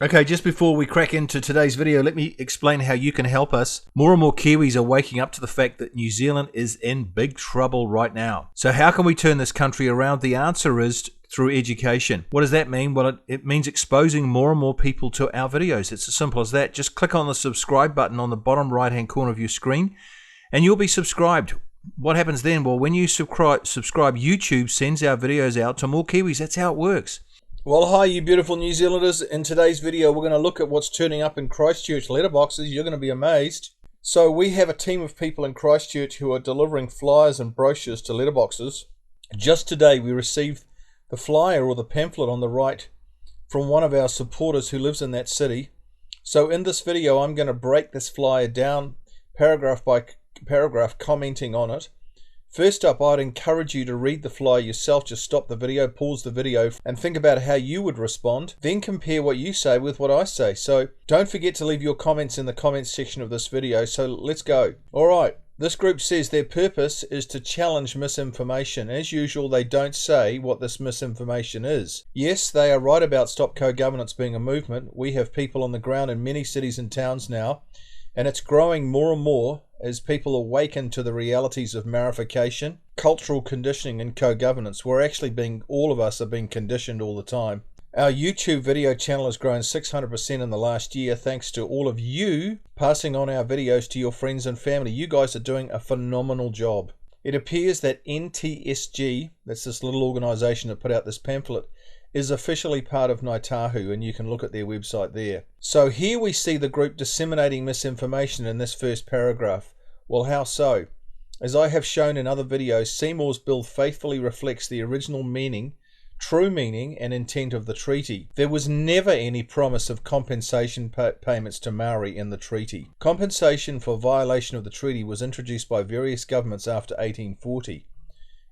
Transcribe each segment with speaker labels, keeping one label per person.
Speaker 1: Okay, just before we crack into today's video, let me explain how you can help us. More and more Kiwis are waking up to the fact that New Zealand is in big trouble right now. So how can we turn this country around? The answer is through education. What does that mean? Well, it means exposing more and more people to our videos. It's as simple as that. Just click on the subscribe button on the bottom right-hand corner of your screen, and you'll be subscribed. What happens then? Well, when you subscribe, YouTube sends our videos out to more Kiwis. That's how it works. Well, hi, you beautiful New Zealanders. In today's video, we're going to look at what's turning up in Christchurch letterboxes. You're going to be amazed. So we have a team of people in Christchurch who are delivering flyers and brochures to letterboxes. Just today, we received the flyer or the pamphlet on the right from one of our supporters who lives in that city. So in this video, I'm going to break this flyer down paragraph by paragraph, commenting on it. First up, I'd encourage you to read the flyer yourself. Just stop the video, pause the video, and think about how you would respond. Then compare what you say with what I say. So don't forget to leave your comments in the comments section of this video. So let's go. All right. This group says their purpose is to challenge misinformation. As usual, they don't say what this misinformation is. Yes, they are right about Stop Co-Governance being a movement. We have people on the ground in many cities and towns now, and it's growing more and more as people awaken to the realities of Maorification, cultural conditioning and co-governance. All of us are being conditioned all the time. Our YouTube video channel has grown 600% in the last year thanks to all of you passing on our videos to your friends and family. You guys are doing a phenomenal job. It appears that NTSG, that's this little organisation that put out this pamphlet, is officially part of Ngāi Tahu, and you can look at their website there. So here we see the group disseminating misinformation in this first paragraph. Well, how so? As I have shown in other videos, Seymour's bill faithfully reflects the original meaning, true meaning and intent of the treaty. There was never any promise of compensation payments to Maori in the treaty. Compensation for violation of the treaty was introduced by various governments after 1840.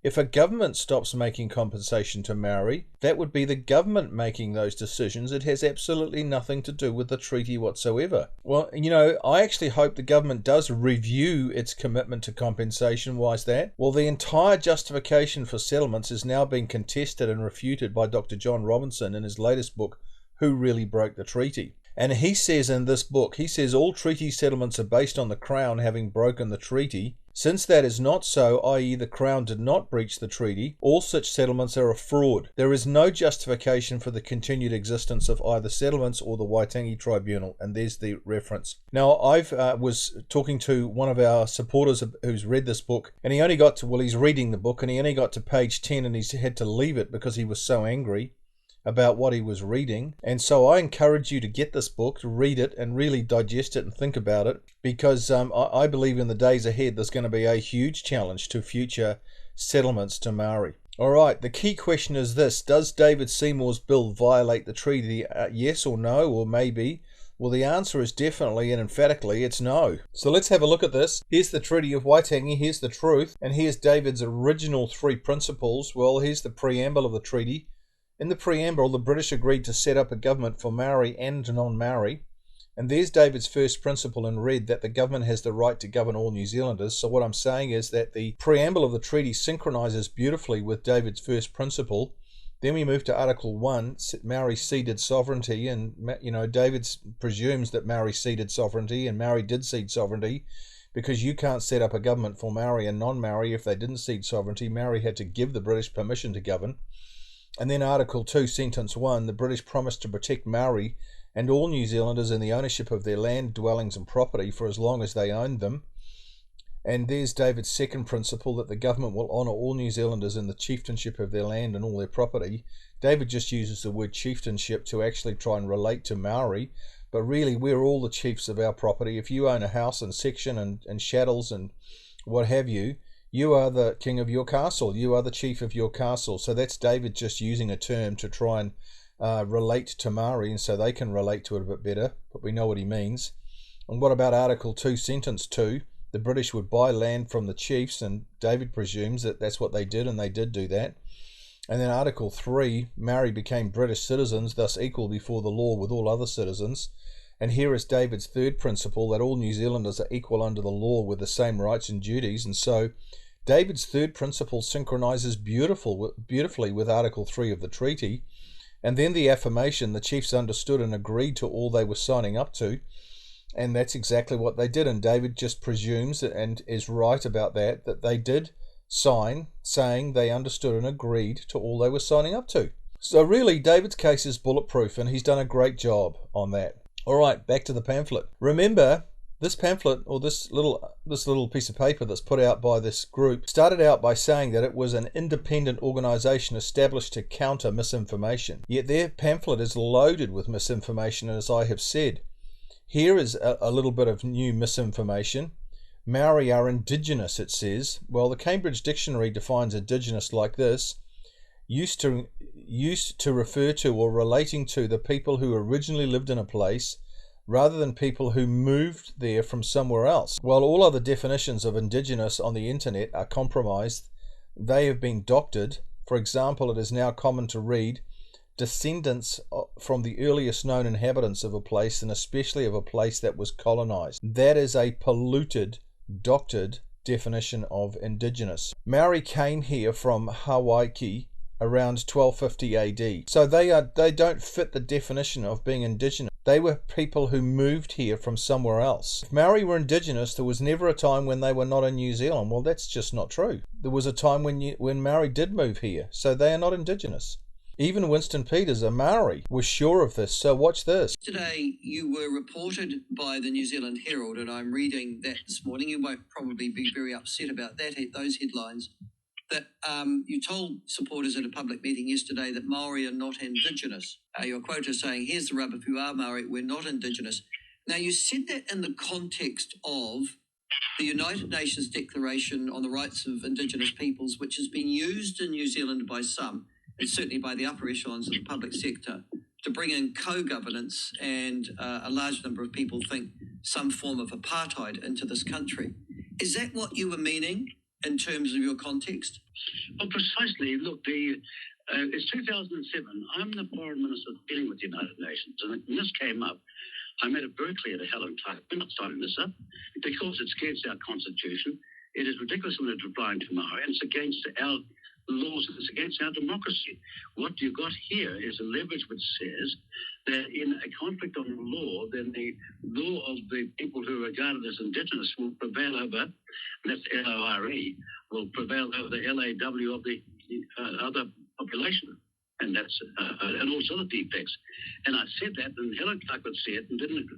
Speaker 1: If a government stops making compensation to Maori, that would be the government making those decisions. It has absolutely nothing to do with the treaty whatsoever. Well, you know, I actually hope the government does review its commitment to compensation. Why is that? Well, the entire justification for settlements is now being contested and refuted by Dr. John Robinson in his latest book, Who Really Broke the Treaty? And he says in this book, he says all treaty settlements are based on the Crown having broken the treaty. Since that is not so, i.e. the Crown did not breach the treaty, all such settlements are a fraud. There is no justification for the continued existence of either settlements or the Waitangi Tribunal, and there's the reference. Now, I was talking to one of our supporters who's read this book, and he only got to, well, he's reading the book, and he only got to page 10, and he had to leave it because he was so angry about what he was reading. And so I encourage you to get this book, to read it and really digest it and think about it, because I believe in the days ahead there's going to be a huge challenge to future settlements to Maori. All right, the key question is this: does David Seymour's bill violate the treaty? Yes or no, or maybe? Well, the answer is definitely and emphatically it's no. So let's have a look at this. Here's the Treaty of Waitangi, here's the truth, and here's David's original 3 principles. Well, here's the preamble of the treaty. In the preamble, the British agreed to set up a government for Maori and non-Maori. And there's David's first principle in red, that the government has the right to govern all New Zealanders. So what I'm saying is that the preamble of the treaty synchronizes beautifully with David's first principle. Then we move to Article 1, Maori ceded sovereignty. And, you know, David presumes that Maori ceded sovereignty, and Maori did cede sovereignty, because you can't set up a government for Maori and non-Maori if they didn't cede sovereignty. Maori had to give the British permission to govern. And then Article 2, Sentence 1, the British promised to protect Maori and all New Zealanders in the ownership of their land, dwellings and property for as long as they owned them. And there's David's second principle, that the government will honour all New Zealanders in the chieftainship of their land and all their property. David just uses the word chieftainship to actually try and relate to Maori, but really we're all the chiefs of our property. If you own a house and section and chattels and what have you, you are the king of your castle. You are the chief of your castle. So that's David just using a term to try and relate to Maori, and so they can relate to it a bit better, but we know what he means. And what about Article 2, Sentence 2? The British would buy land from the chiefs, and David presumes that that's what they did, and they did do that. And then Article 3, Maori became British citizens, thus equal before the law with all other citizens. And here is David's third principle, that all New Zealanders are equal under the law with the same rights and duties. And so David's third principle synchronizes beautifully with Article 3 of the treaty. And then the affirmation, the chiefs understood and agreed to all they were signing up to. And that's exactly what they did. And David just presumes and is right about that they did sign saying they understood and agreed to all they were signing up to. So really, David's case is bulletproof, and he's done a great job on that. All right, back to the pamphlet. Remember, this pamphlet, or this little piece of paper that's put out by this group, started out by saying that it was an independent organization established to counter misinformation. Yet their pamphlet is loaded with misinformation, as I have said. Here is a little bit of new misinformation. Maori are indigenous, it says. Well, the Cambridge Dictionary defines indigenous like this: used to refer to or relating to the people who originally lived in a place, rather than people who moved there from somewhere else. While all other definitions of indigenous on the internet are compromised, they have been doctored. For example, it is now common to read descendants from the earliest known inhabitants of a place, and especially of a place that was colonized. That is a polluted, doctored definition of indigenous. Maori came here from Hawaii around 1250 AD. So they don't fit the definition of being indigenous. They were people who moved here from somewhere else. If Maori were indigenous, there was never a time when they were not in New Zealand. Well, that's just not true. There was a time when Maori did move here, so they are not indigenous. Even Winston Peters, a Maori, was sure of this, so watch this.
Speaker 2: Today, you were reported by the New Zealand Herald, and I'm reading that this morning. You won't probably be very upset about those headlines. That you told supporters at a public meeting yesterday that Maori are not indigenous. Your quote is saying, "Here's the rub, if you are Maori, we're not indigenous." Now, you said that in the context of the United Nations Declaration on the Rights of Indigenous Peoples, which has been used in New Zealand by some, and certainly by the upper echelons of the public sector, to bring in co-governance and a large number of people think some form of apartheid into this country. Is that what you were meaning in terms of your context?
Speaker 3: Well, precisely. Look, it's 2007. I'm the foreign minister dealing with the United Nations, and when this came up, I met at Berkeley at a Helen Clark. We're not starting this up because it's against our constitution. It is ridiculous when it's replying to Maori, and it's against our laws, it's against our democracy. What you've got here is a leverage which says that in a conflict on law, then the law of the people who are regarded as indigenous will prevail over, and that's LORE, will prevail over the LAW of the other population. And that's and also other defects. And I said that, and Helen Clark would see it and didn't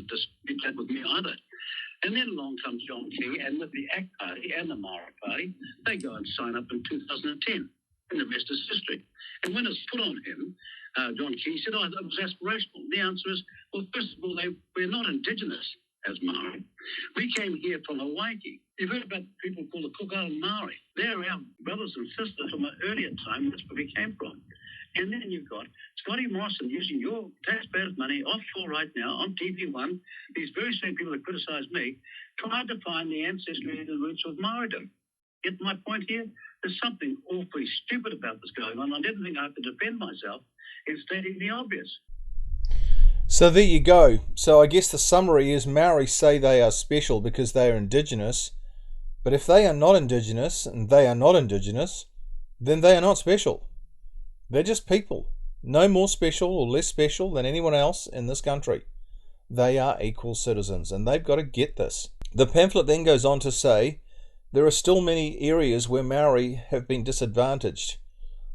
Speaker 3: dispute that with me either. And then along comes John Key, and with the ACT Party and the Maori Party, they go and sign up in 2010, and the rest is history. And when it's put on him, John Key said, it was aspirational. The answer is, well, first of all, we're not indigenous as Maori. We came here from Hawaii. You've heard about people called the Cook Island Maori. They're our brothers and sisters from an earlier time. That's where we came from. And then you've got Scotty Morrison using your taxpayers' money offshore right now on TV1. These very same people that criticise me trying to find the ancestry and the roots of Maoridom. Get my point here? There's something awfully stupid about this going on. I didn't think I had to defend myself in stating the obvious.
Speaker 1: So there you go. So I guess the summary is Maori say they are special because they are indigenous. But if they are not indigenous, and they are not indigenous, then they are not special. They're just people, no more special or less special than anyone else in this country. They are equal citizens, and they've got to get this. The pamphlet then goes on to say, there are still many areas where Maori have been disadvantaged.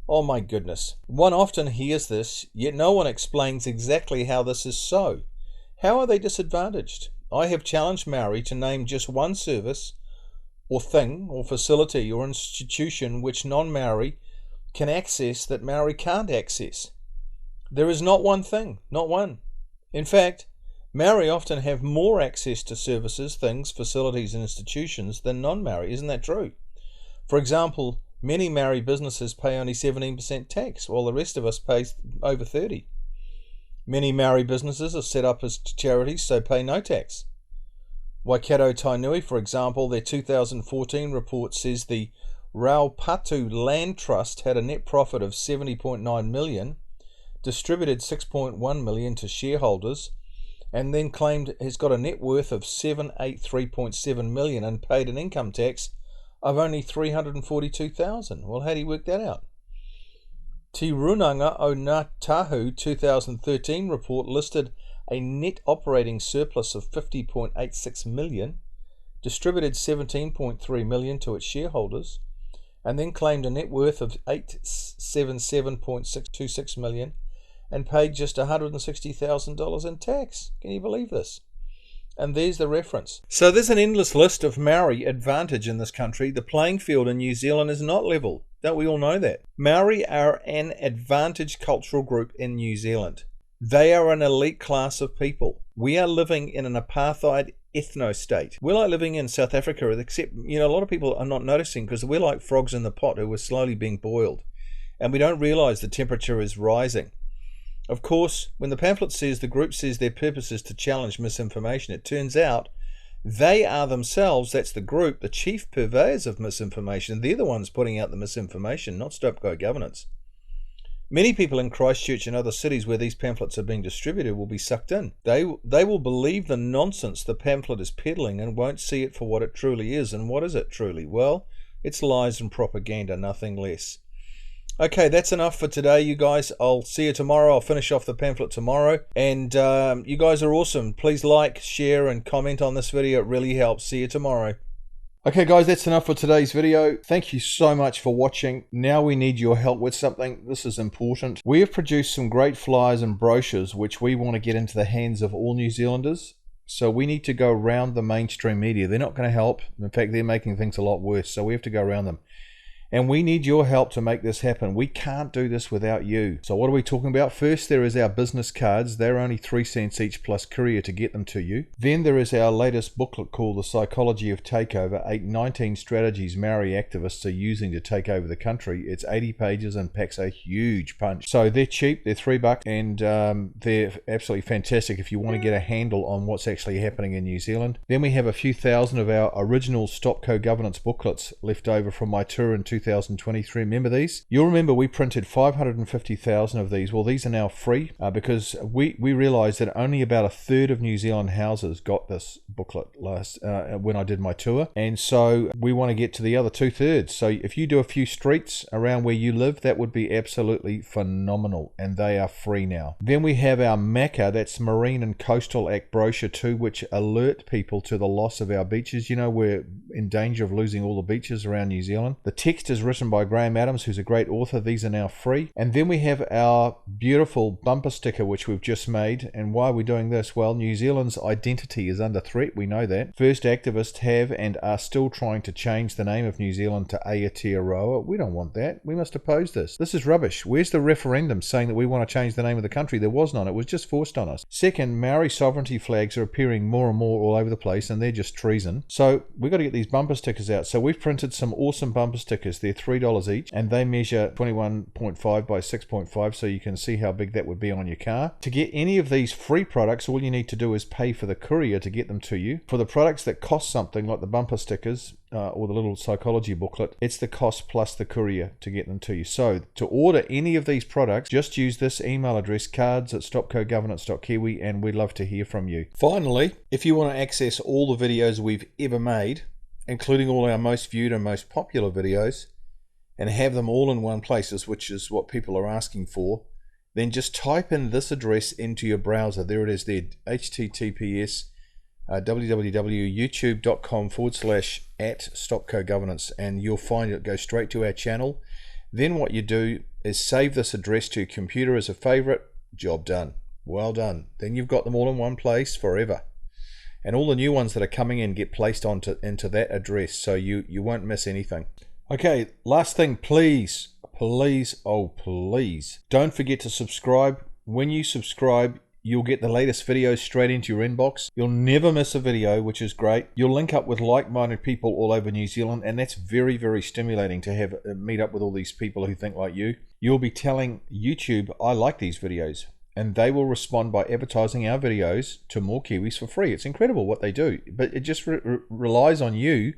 Speaker 1: Oh my goodness. One often hears this, yet no one explains exactly how this is so. How are they disadvantaged? I have challenged Maori to name just one service, or thing, or facility, or institution which non-Maori can access that Maori can't access. There is not one thing, not one. In fact, Maori often have more access to services, things, facilities and institutions than non-Maori. Isn't that true? For example, many Maori businesses pay only 17% tax, while the rest of us pay over 30%. Many Maori businesses are set up as charities, so pay no tax. Waikato Tainui, for example, their 2014 report says the Raupatu Land Trust had a net profit of 70.9 million, distributed 6.1 million to shareholders, and then claimed has got a net worth of 783.7 million and paid an income tax of only 342,000. Well, how do you work that out? Te Runanga o Ngā Tahu 2013 report listed a net operating surplus of 50.86 million, distributed 17.3 million to its shareholders, and then claimed a net worth of 877.626 million and paid just $160,000 in tax. Can you believe this? And there's the reference. So there's an endless list of Maori advantage in this country. The playing field in New Zealand is not level. Don't we all know that? Maori are an advantaged cultural group in New Zealand. They are an elite class of people. We are living in an apartheid ethno-state. We're like living in South Africa, except, a lot of people are not noticing because we're like frogs in the pot who are slowly being boiled. And we don't realize the temperature is rising. Of course, when the pamphlet says the group says their purpose is to challenge misinformation, it turns out they are themselves, that's the group, the chief purveyors of misinformation. They're the ones putting out the misinformation, not Stop-Go governance. Many people in Christchurch and other cities where these pamphlets are being distributed will be sucked in. They will believe the nonsense the pamphlet is peddling and won't see it for what it truly is. And what is it truly? Well, it's lies and propaganda, nothing less. Okay, that's enough for today, you guys. I'll see you tomorrow. I'll finish off the pamphlet tomorrow. And you guys are awesome. Please like, share, and comment on this video. It really helps. See you tomorrow. Okay guys, that's enough for today's video. Thank you so much for watching. Now we need your help with something. This is important. We have produced some great flyers and brochures which we want to get into the hands of all New Zealanders. So we need to go around the mainstream media. They're not going to help. In fact, they're making things a lot worse. So we have to go around them. And we need your help to make this happen. We can't do this without you. So what are we talking about? First, there is our business cards. They're only 3 cents each plus courier to get them to you. Then there is our latest booklet called The Psychology of Takeover, 19 strategies Maori activists are using to take over the country. It's 80 pages and packs a huge punch. So they're cheap, they're $3, and they're absolutely fantastic if you want to get a handle on what's actually happening in New Zealand. Then we have a few thousand of our original Stop-Co governance booklets left over from my tour in 2023. Remember these? You'll remember we printed 550,000 of these. Well, these are now free because we realized that only about 1/3 of New Zealand houses got this booklet last when I did my tour, and so we want to get to the other 2/3. So if you do a few streets around where you live, that would be absolutely phenomenal, and they are free now. Then we have our MACA, that's Marine and Coastal Act brochure 2, which alert people to the loss of our beaches. We're in danger of losing all the beaches around New Zealand. The text is written by Graham Adams, who's a great author. These are now free. And then we have our beautiful bumper sticker, which we've just made. And why are we doing this? Well, New Zealand's identity is under threat. We know that. First activists have and are still trying to change the name of New Zealand to Aotearoa. We don't want that. We must oppose this. This is rubbish. Where's the referendum saying that we want to change the name of the country? There was none. It was just forced on us. Second, Maori sovereignty flags are appearing more and more all over the place, and they're just treason. So we've got to get these bumper stickers out. So we've printed some awesome bumper stickers. They're $3 each, and they measure 21.5 by 6.5, so you can see how big that would be on your car. To get any of these free products, all you need to do is pay for the courier to get them to you. For the products that cost something, like the bumper stickers or the little psychology booklet, it's the cost plus the courier to get them to you. So to order any of these products, just use this email address, cards@stopcogovernance.kiwi, and we'd love to hear from you. Finally, if you want to access all the videos we've ever made, including all our most viewed and most popular videos, and have them all in one place, which is what people are asking for, then just type in this address into your browser. There it is there, https www.youtube.com/@StopCoGovernance, and you'll find it goes straight to our channel. Then what you do is save this address to your computer as a favorite. Job done. Well done. Then you've got them all in one place forever. And all the new ones that are coming in get placed into that address, so you won't miss anything. Okay, last thing, please, oh please, don't forget to subscribe. When you subscribe, you'll get the latest videos straight into your inbox. You'll never miss a video, which is great. You'll link up with like-minded people all over New Zealand, and that's very, very stimulating to have meet up with all these people who think like you. You'll be telling YouTube, I like these videos, and they will respond by advertising our videos to more Kiwis for free. It's incredible what they do, but it just relies on you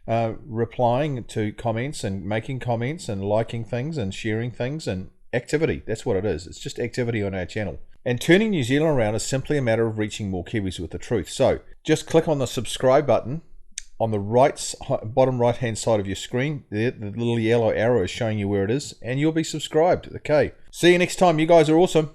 Speaker 1: replying to comments and making comments and liking things and sharing things and activity. That's what it is. It's just activity on our channel. And turning New Zealand around is simply a matter of reaching more Kiwis with the truth. So just click on the subscribe button on the bottom right hand side of your screen. The little yellow arrow is showing you where it is, and you'll be subscribed. Okay. See you next time. You guys are awesome.